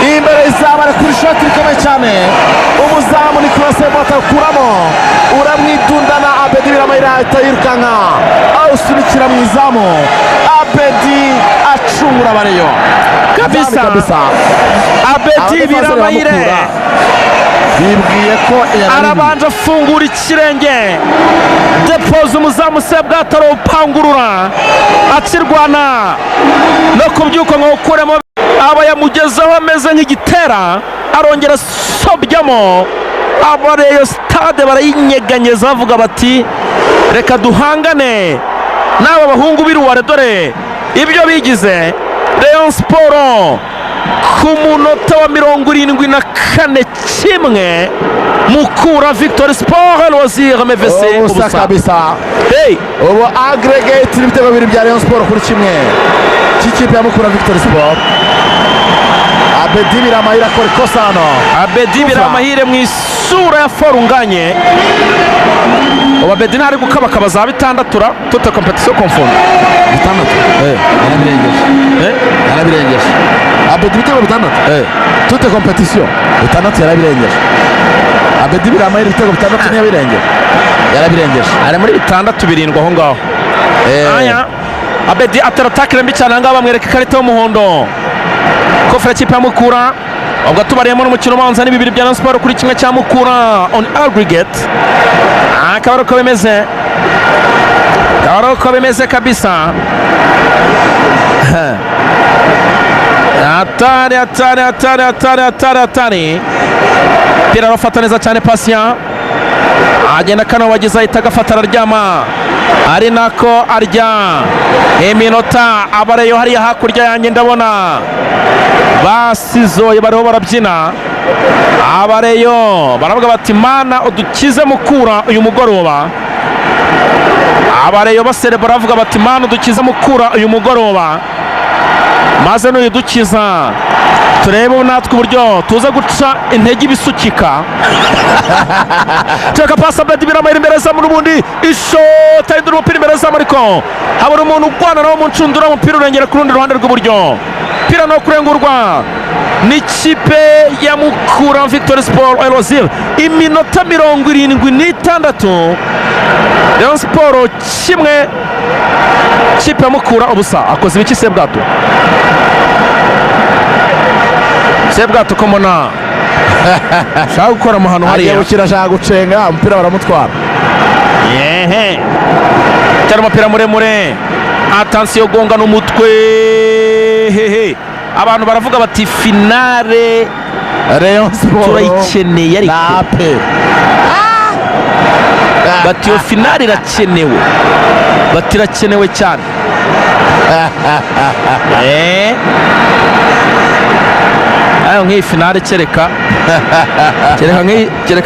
imbere y'izamu ari kuri shoti rikomeye cyane umuzamu ni kurase batakuramo uramwidundana Abedi Biramayire ahita yirukanka awusunikira mu izamu Abedi acungura Barayo kabisa Abedi Biramayire bibwiye ko arabanje afungura ikirenge depoza umuzamu Sebwato arawupangurura akirwana no kubyuka ngo awukuremo aba yamugezeho ameze nk'igitera arongera asobyamo Abareyo stade barayinyeganyeza bavuga bati reka duhangane n'aba bahungu b'iruware dore ibyo bigize Rayon Sport ku munota wa 74 kimwe Mukura Victory Sport Loisir MVC ubusa kabisa. Ubu aggregate ibitego bibiri bya Rayon Sport kuri kimwe cy'ikipe ya Mukura Victory Sport. Abedi Biramayire akora ikosa hano. Abedi Biramayire mu isura ya forunganye ubu Abedi ntari gukabakaba za bitandatura toute competition confond bitandatu yarabirengeje Abedi ibitego bitandatu toute competition bitandatu yarabirengeje Abedi Biramayire ibitego bitandatu yarabirengeje ari muri bitandatu birindwa aho ngaho. Aya Abedi ataratakira mbi cyane ngaho bamwereka ikarita y'umuhondo kofera kipe ya Mukura ubwo tubariyemo n'umukino ubanza ni bibiri bya Rayon Sport kuri kimwe cya Mukura on aggregate. Akaba uko bimeze kabisa. Atari pira arafata neza cyane Patient agenda kano wagize ahita agafata araryama ari nako arya iminota Abareyo hariya hakurya yanjye ndabona basizoye bariho barabyina Abareyo baravuga bati mana udukize Mukura uyu mugoroba. Abareyo baserebura baravuga bati mana udukize Mukura uyu mugoroba maze nuyidukiza turebe natwe uburyo tuza guca intege ibisukika. Teka pasa Abedi Biramayire imbere zamu n'ubundi ishota yindura umupira imbere zamu ariko habura umuntu ugwana nawo mu ncundura umupira urengera ku rundi ruhande rw'uburyo pira no kurengurwa n'ikipe ya Mukura Victory Sport Loisir. Iminota 76 Rayon Sport kimwe kipe ya Mukura ubusa. Akoze ibiki Sebwato komona shaka gukora amahano hariya ashaka gucenga umupira baramutwara cyane umupira muremure atansiyo gonga n'umutwe abantu baravuga bati finale Rayon Sport turayikeneye ariko bati iyo finale irakenewe bati irakenewe cyane. Ayo nk'iyi finale kereka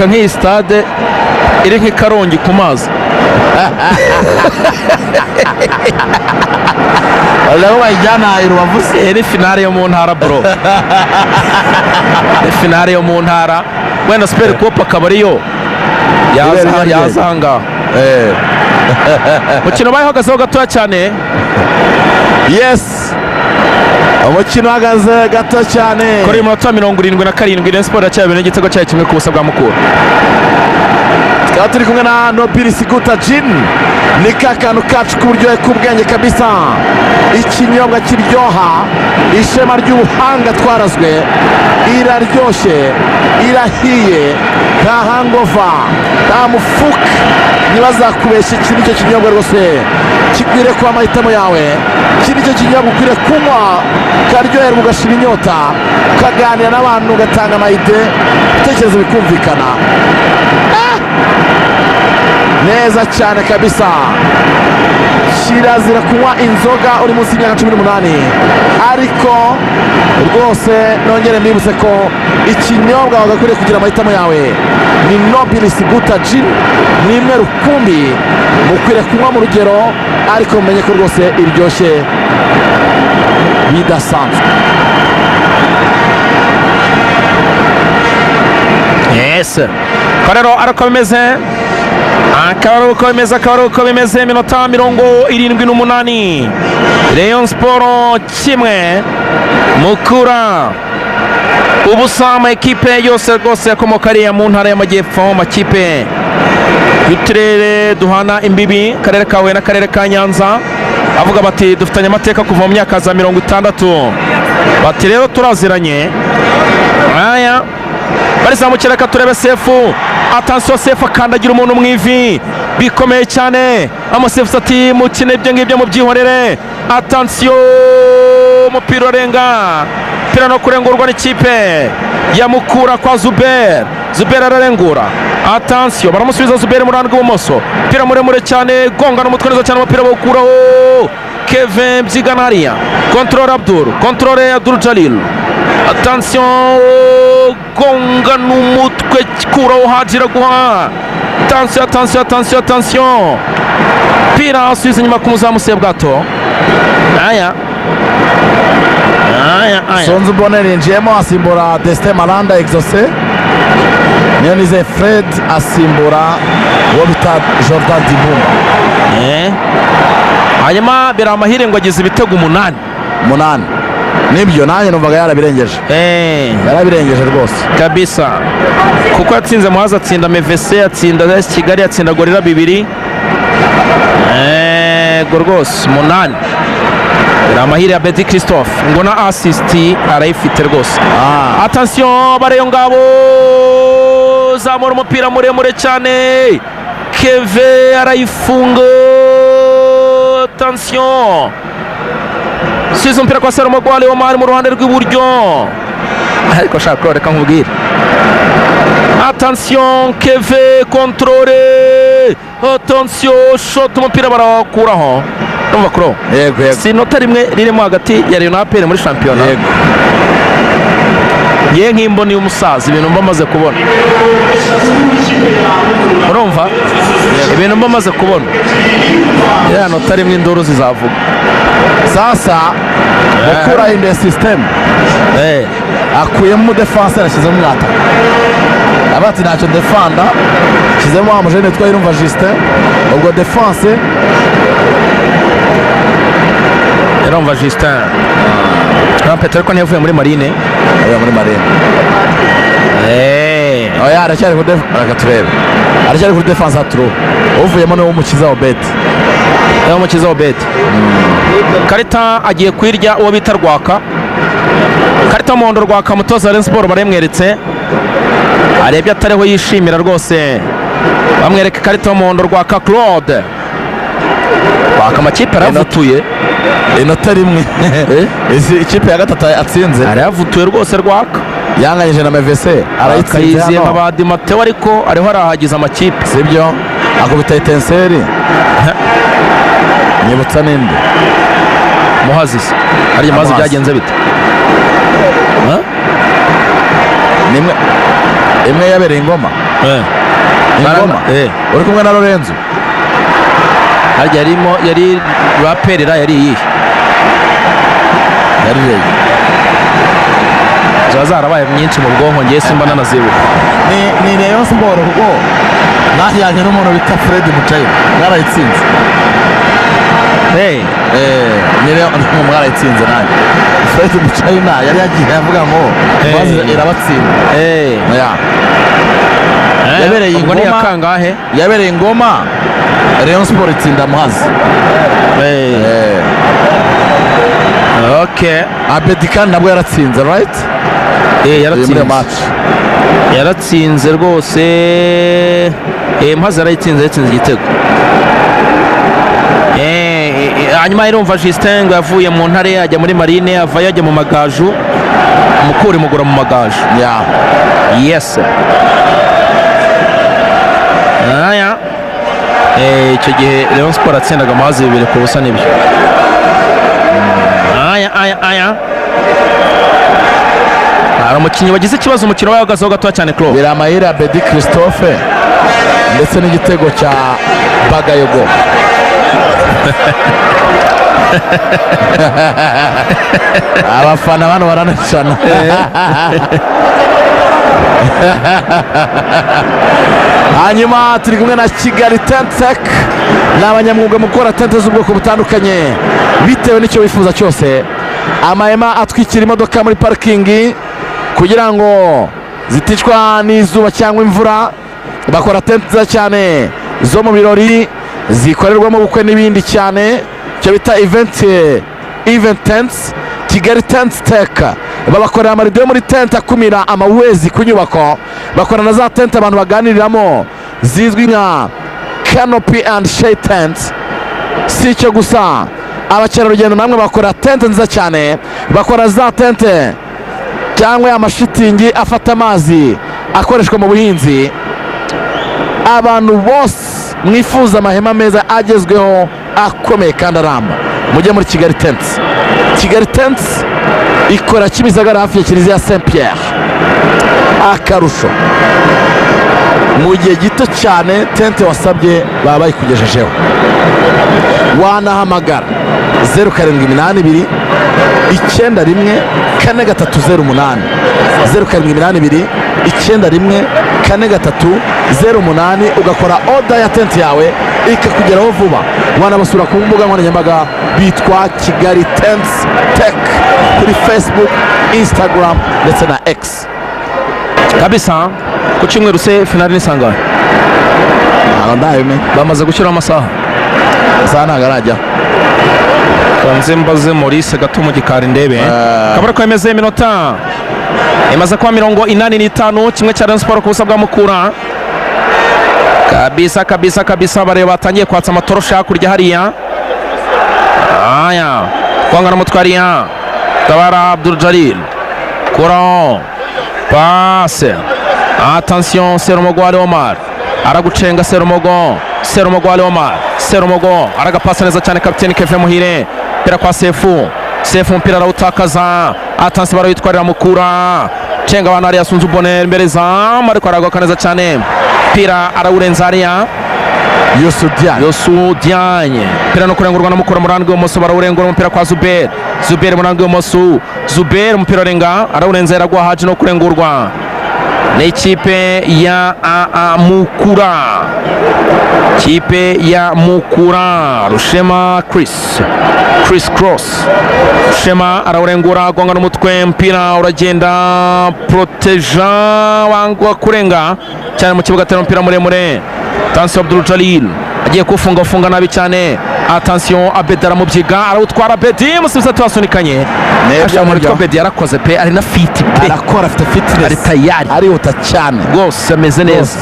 nk'iyi stade iri nk'ikarongi ku mazi Wala wajyana Rubavu se ni finale yo mu ntara bro. Ni finale yo mu ntara wenda Super Coupe akaba ariyo yazanga mukino bayihagazeho gatoya cyane. Yes umukino uhagaze gato cyane kuri minota 77 Rayon Sport yacyabene igitego cyayo kimwe ku busa bwa Mukura. Tukaba turi kumwe na Nobili Siguta Gin ni kakantu kacu k'uburyohe k'ubwenge kabisa, ikinyobwa kiryoha, ishema ry'ubuhanga twarazwe, iraryoshye, irahiye, nta hangova, nta mufuka, ntibazakubeshye. Iki nicyo kinyobwa rwose kikwiriye kuba amahitamo yawe, iki nicyo kinyobwa ukwiriye kunywa ukaryoherwa ugashira inyota, ukaganira n'abantu ugatanga amayide, ibitekerezo bikumvikana neza cyane kabisa. Kirazira kunywa inzoga uri munsi y'imyaka 18, ariko rwose nongere mbibutse ko ikinyobwa wagakwiriye kugira amahitamo yawe ni Nobili Siguta Gin, ni imwe rukumbi mukwiriye kunywa mu rugero, ariko mumenye ko rwose iryoshye bidasanzwe. yes karero arako bimeze akaruko bimeze minota 78 Rayon Sport kimwe Mukura ubusa amakipe yose rwose yakomoka ariya mu ntara y'amajyepfo amakipe y'uturere duhana imbibi karere ka Huye n'akarere ka Nyanza avuga bati dufitanye amateka kuva mu myaka za 60 bati rero turaziranye aya barizamukira ka turebe Sefu attention Sefu akandagira umuntu mu ivi bikomeye cyane amasefu ati mukine ibyo ngibyo mu byihorere attention umupira urenga pira no kurengurwa n'ikipe ya Mukura kwa Zuber ararengura attention baramusubiza Zuber mu ruhande rw'ibumoso pira muremure cyane gonga n'umutwe neza cyane umupira bawukuraho Kevin Byiganariya controle Abdul Jalil attention gonga n'umutwe kuraho Hajira guha attention pira asubiza inyuma ku muzamu Sebwato aya Sonzu Bonner yinjiyemo asimbura Destin Malanda exaucé Niyonize Fred asimbura uwo bita Jordan Dibumba hanyuma Biramahire ngo agize ibitego 8 nibyo nanjye numvaga yarabirengeje rwose kabisa kuko yatsinze Muhazi atsinda MVC atsinda Kigali atsinda Gorira 2 rwose 8 Biramahire ya Betty Christophe ngo na assist arayifite rwose attention bareyo ngabo zamura umupira muremure cyane Keve arayifunga attention sizo mpira kwa Salomo Gwale Omar mu ruhande rw'iburyo ariko shaka reka nkubwire attention Keve contrôle attention shot umupira barakuraho numva kuro yego si nota rimwe ririmo hagati ya Rayon APR muri championnat yego ye nk'imboni y'umusaza ibintu mbamaze kubona urumva ibintu mbamaze kubona ya nota rimwe induru zizavuga sasa Mukura inde system akuyemo defense arashyizemo mwata abati ntacyo defanda shyizemo amujene twa Irumva Justin ubwo defense Irumva Justin Peter ko ntiyavuye muri Marine oya aracyari ku defense atro uvuyemo no umukiza wa Bet karita agiye kwirya uwo bita Rwaka karita y'umuhondo Rwaka mutoza Rayon Sport baremweretse arebye atariho yishimira rwose bamwereka karita y'umuhondo Rwaka Claude amakipe aravutuye inota rimwe ikipe ya gatatu atsinze aravutuye rwose Rwaka yanganyije na MVC arayitsinze hano abadi Mateo ariko ariho arahagiza amakipe sibyo akubita Etenseri nyibutsa ninde Muhazi harya Muhazi byagenze bite imwe yabereye Ingoma uri kumwe na Lorenzo harya yari baperera yari iyi yari ziba zarabaye nyinshi mu bwonko ngiye simba nanazibuka ni Rayon Sport kuko mwajyanye n'umuntu bita Fred Mucayi mwarayitsinze ni Rayon mwarayitsinze nanjye Fred Mucayi yari yagiye avuga ngo irabatsinda yabereye Ingoma yabereye Ingoma Rayon Sport itsinda Muhazi okay Abedikan nabwo yaratsinze right yaratsinze rwose Muhazi arayitsinze igitego hanyuma Irumva Justin ngo yavuye mu ntare ajya muri Marine ava yajya mu Magaju Mukura imugura mu Magaju yes icyo gihe Rayon Sport atsindaga Muhazi 2-0 nibyo hari umukinnyi wagize ikibazo umukino wahagazeho gatoya cyane Claude Biramahire ya Betty Christophe ndetse n'igitego cya Bagayogo abafana bano baranacana hanyuma turi kumwe na Kigali Tent Tech, ni abanyamwuga mu gukora tente z'ubwoko butandukanye bitewe n'icyo wifuza cyose. Amahema atwikira imodoka muri parikingi kugira ngo ziticwa n'izuba cyangwa imvura. Bakora tente nziza cyane zo mu birori, zikorerwamo ubukwe n'ibindi cyane, icyo bita event tents. Kigali Tent Tech babakorera amarido yo muri tente akumira amawezi ku nyubako. Bakora na za tente abantu baganiriramo zizwi nka canopy and shade tents. Si icyo gusa, abakerarugendo namwe bakora tente nziza cyane. Bakora za tente cyangwa amashitingi afata amazi akoreshwa mu buhinzi. Abantu bose mwifuza amahema meza agezweho akomeye kandi aramba, mujye muri Kigali Tents. Kigali Tents ikora Kimisagara hafi ya Kiliziya Saint Pierre. Akarusho, mu gihe gito cyane tente wasabye baba bayikugejejeho. Wanahamagara 0782 91 4308 0782 91 4308 ugakora order ya tente yawe ikakugeraho vuba. Wanabasura ku mbuga nkoranyambaga bitwa Kigali Tents Tech kuri Facebook, Instagram ndetse na X. kabisa. Ku cyumweru se finale ni sangahe? Ndayime Bamaze gushyiraho amasaha. ntabwo arajya. Kanze mbaze Maurice gato mu gikari ndebe. Kabara ko yemeze iminota imaze kuba 45, kimwe cya Rayon Sport ku busa bwa Mukura. Kabisa bareba batangiye kwatsa amatorosha hakurya hariya. Aya kwangana mutwariya Tabara Abdul Jalil Coran passe. Attention, Serumogo Ali Omar aragucenga. Serumogo Ali Omar aragapasa neza cyane kapiteni Kevin Muhire. Pira kwa Sefu mpira arawutakaza. Attention, barayitwarira Mukura. Cenga abantu ariya Sunzu Bonner imbere zamu, ariko aragoka neza cyane. Pira arawurenza ariya Yosu Diagne. Pira no kurengurwa na Mukura murangi w'imoso, barawurengura umupira kwa Zuber murangi w'imoso. Zuber umupira renga arawurenza, yaragwa haje no kurengurwa n'ikipe ya Mukura. Kipe ya Mukura, Rushema Chris Cross. Rushema arawurengura, agonga n'umutwe, mpira uragenda proteja wangwa kurenga cyane mu kibuga, atera umupira muremure. Attention, Abdul Jalil agiye kufunga nabi cyane. Attention, Abedi aramubyiga, arawutwara. Abedi musubiza twasunikanye. Ashaka Abedi yarakoze pe, ari na fit pe, arakora, afite fitness, ari tayari, arihuta cyane rwose ameze neza.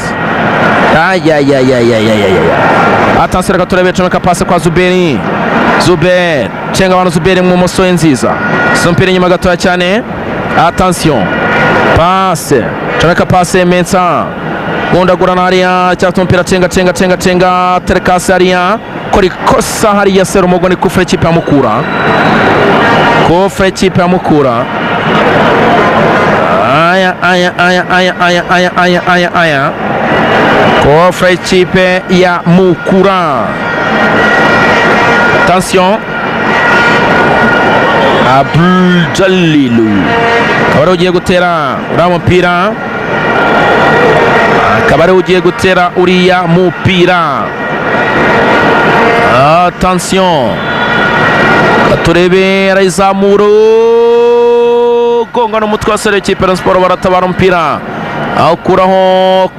Attention, reka turebe comeka passe kwa Zuber cenga abantu. Zuber mu musoye nziza, sompira inyuma gatoya cyane. Attention, passe comeka passe Mensa gundagurana hariya, cyatuma umupira cenga terekasi hariya. Kora ikosa hariya Serumogo, ni kufre ikipe ya Mukura. Aya kufre ikipe ya Mukura. Attention, Abdul Jalil akaba ugiye gutera uriya mupira, akaba ugiye gutera uriya mupira. Attention, turebe arayizamura, gonga n'umutwe wa ikipe ya Sport, baratabara umupira awukuraho.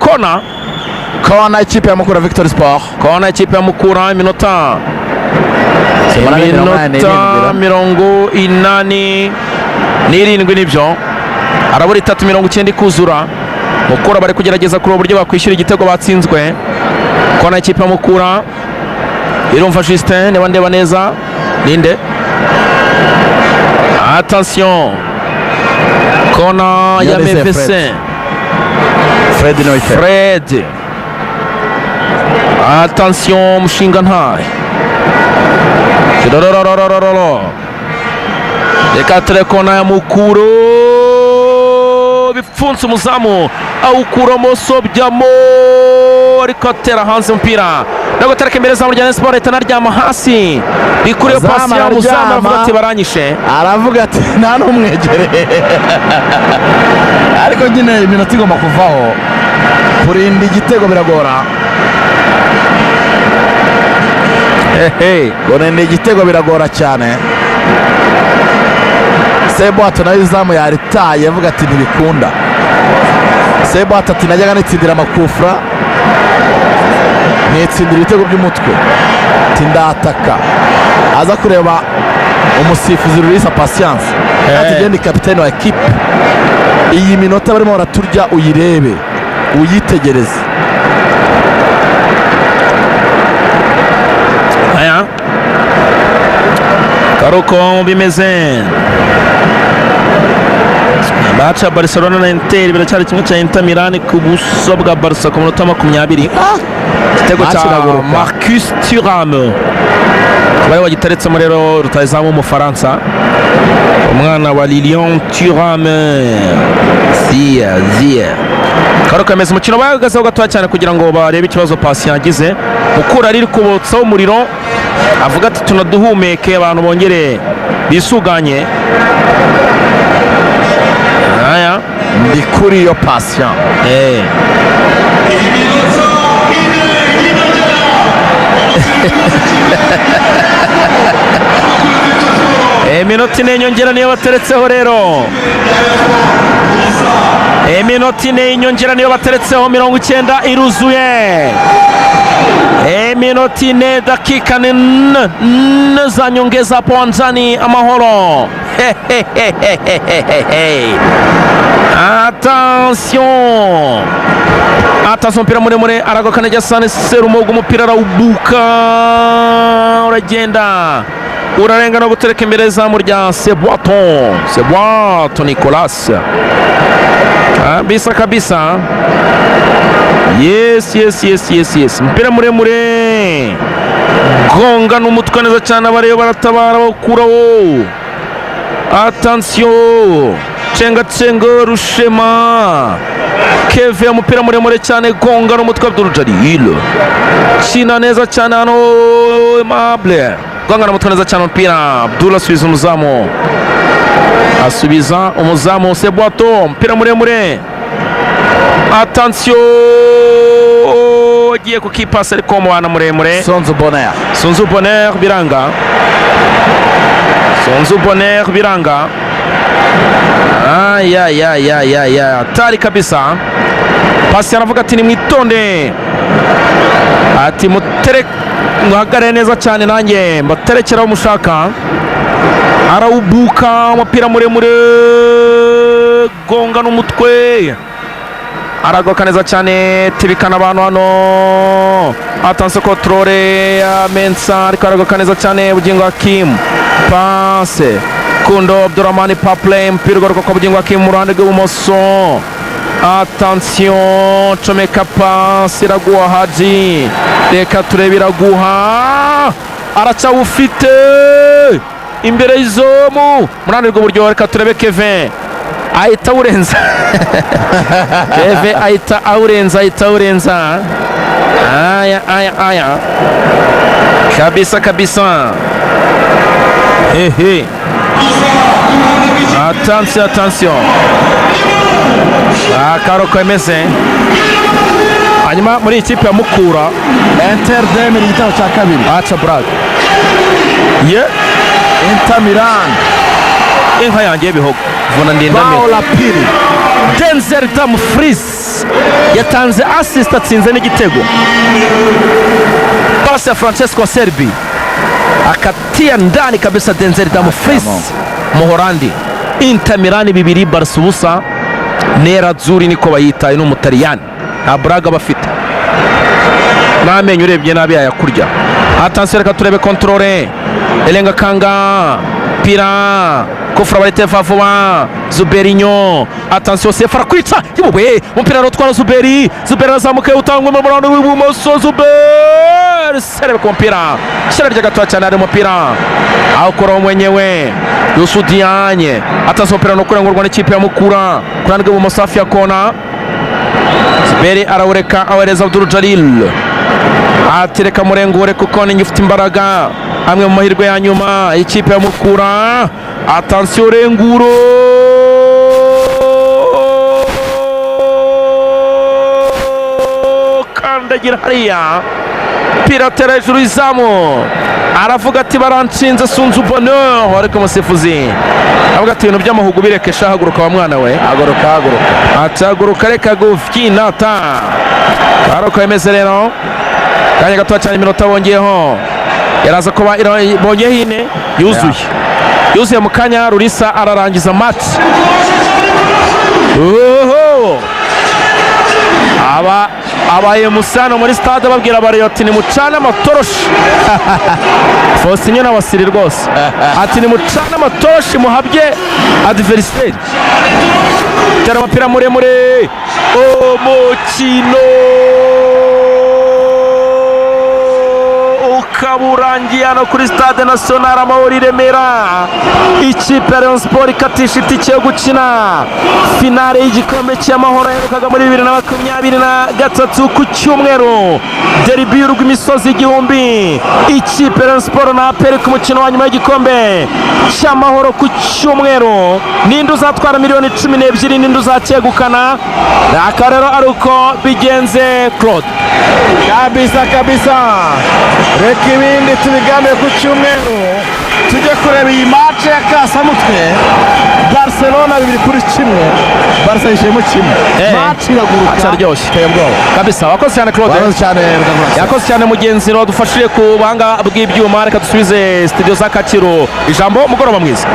Kona ikipe ya Mukura Victory Sport. Kona ikipe ya Mukura. Iminota 87 nibyo, arabura 3:90 kuzura. Mukura bari kugerageza kuri uburyo bakwishyura igitego batsinzwe. Kona ikipe ya Mukura, irumva Justin niba ndeba neza ninde. Attention, kona ya MFC Fred. Attention, Mushinga ntahe. Reka ture kona ya Mukura, bifunze umuzamu awukuramo, Sobyamo ariko atera hanze umupira. no gutereka imbere za Rayon Sport ihita naryama hasi ikuriye pasi ya Muzamu aravuga ati baranyishe, aravuga ati nta n'umwegereye ariko nyine iminota igomba kuvaho, kurinda igitego biragora. Kurinda igitego biragora cyane. Sebwato nawe izamu yaritaye avuga ati ntibikunda. Sebwato ati najyaga nitsindira amakufra nitsindira ibitego by'umutwe ati ndataka, aza kureba umusifuzi Rurisa Patience ati genda kapiteni wa ekipe, iyi minota barimo baraturya uyirebe uyitegereze. aya karuko bimeze baca Barcelona na Inter biracyari kimwe cya Inter Milan ku buso bwa Barca ku minota 20. Igitego cya Marcus Thuram bari wagitaretsemo rero rutayizamu w'umufaransa, umwana wa Lilian Thuram. Karuko yemeza umukino bahagazeho gatoya cyane kugira ngo barebe ikibazo pasi yagize. Mukura ari kubotsaho umuriro avuga ati tunaduhumeke abantu bongere bisuganye. Aya ndi kuri iyo passion. Iminota ine y'inyongera niyo bateretseho rero, iminota ine y'inyongera niyo bateretseho, 90 iruzuye. Iminota ine dakika nne za nyongeza hapo uwanjani Amahoro. Attention, attention, mpira muremure aragoka neza sana Serumogo, umupira arawubuka uragenda urarenga no gutereka imbere izamu rya Sebwato Nicolas. Kabisa. Yes. Mpira muremure gonga n'umutwe neza cyane, abareba baratabara bakuraho. Attention, cenga Rushema Keve, umupira muremure cyane gonga n'umutwe Abdul Jalil, kina neza cyane hano Aimable, gonga n'umutwe neza cyane umupira Abdul asubiza umuzamu Sebwato, mpira muremure. Attention, agiye kukipasa ariko umwana muremure Sonzu Bonheur biranga. Tari kabisa. Pasi aravuga ati nimwitonde, ati muhagare neza cyane nanjye mbaterekeraho mushaka. Arawubuka umupira muremure gonga n'umutwe aragoka neza cyane, tibikana abantu hano. Attention, controle ya Mensa ariko aragoka neza cyane. Bugingo Hakim, passe Kundo Abdurrahman, Paplay, mpira ugaruka kwa Bugingo Hakim mu ruhande rw'ibumoso. Attention, comeka passe iraguha Haji, reka turebe iraguha, aracyawufite imbere y'izomu mu ruhande rw'uburyo, reka turebe Kevin ahita awurenza. Keve ahita awurenza. Aya kabisa. Attention. Karuko yemeze hanyuma muri ikipe ya Mukura Inter Demir igitabo cya kabiri. aca Brad Inter Milan inka yanjye y'ibihogo vuna Paula Piri. Denzel Dumfries yatanze assist atsinze n'igitego. Pasi ya Francesco Serbi akatia ndani kabisa. Denzel Dumfries Muhorandi. Inter Milan 2 Barca 0. Nerazzurri niko bayita, ino Mutaliyani nta braga bafite, n'amenyo urebye nabi yakurya. Attention, reka turebe controle Elenga Kanga, pira kufra bariteva vuba Zuberinho. Attention, Sefara kwita yewe umupira rotwara Zuberi azamuka utangwa mu murongo w'ibumoso. Zuberi serebe ku mpira shirarya gato cyane ari umupira awukora mwenyewe Youssou Diagne. Attention, umupira no kurengurwa n'ikipe ya Mukura kurandwa ibumoso hafi ya kona. Zuberi arawureka awereza Abdul Jalil ati reka murengure kuko ninjye ufite imbaraga, amwe mu mahirwe ya nyuma ikipe ya Mukura. Atansiyo renguro, kandagira hariya, piratera hejuru y'izamu, aravuga ati baranshinze sunzu bonheur, ariko umusifuzi avuga ati ibintu by'amahugu birekesha, haguruka wa mwana we, haguruka ati haguruka reka gufyinata. Ariko yemeze rero kanya gato cyane, iminota bongeyeho, yaraza kuba bongeyeho ine yuzuye mu kanya. Rurisa ararangiza match. abaye musano muri stade babwira abareyo ati nimucane amatoroshi. Faustin na Wasiri rwose ati nimucane amatoroshi muhabye adversary. Tera umupira muremure, umukino ukaburangiye hano kuri stade national Amahoro i Remera. Ikipe ya Rayon Sport ikatisha itike yo gukina finale y'igikombe cy'amahoro yaherukaga muri 2023 ku cyumweru, derby y'urw'imisozi igihumbi. Ikipe ya Rayon Sport na APR ku mukino wa nyuma y'igikombe cy'amahoro ku cyumweru. Ninde uzatwara miliyoni 12, ninde uzacyegukana? Aka rero ari uko bigenze Claude. kabisa. Reka ibindi tubiganire ku cyumweru, tujye kureba iyi match ya kasamutwe. Barcelona 2-1, Barca yishemo kimwe. Match iraguruka aryoshye tebwo kabisa. Wakoze cyane Claude, yakoze cyane mugenzi wadufashije ku buhanga bw'ibyuma. Reka dusubize studio za Kacyiru, ijambo mugoroba mwiza.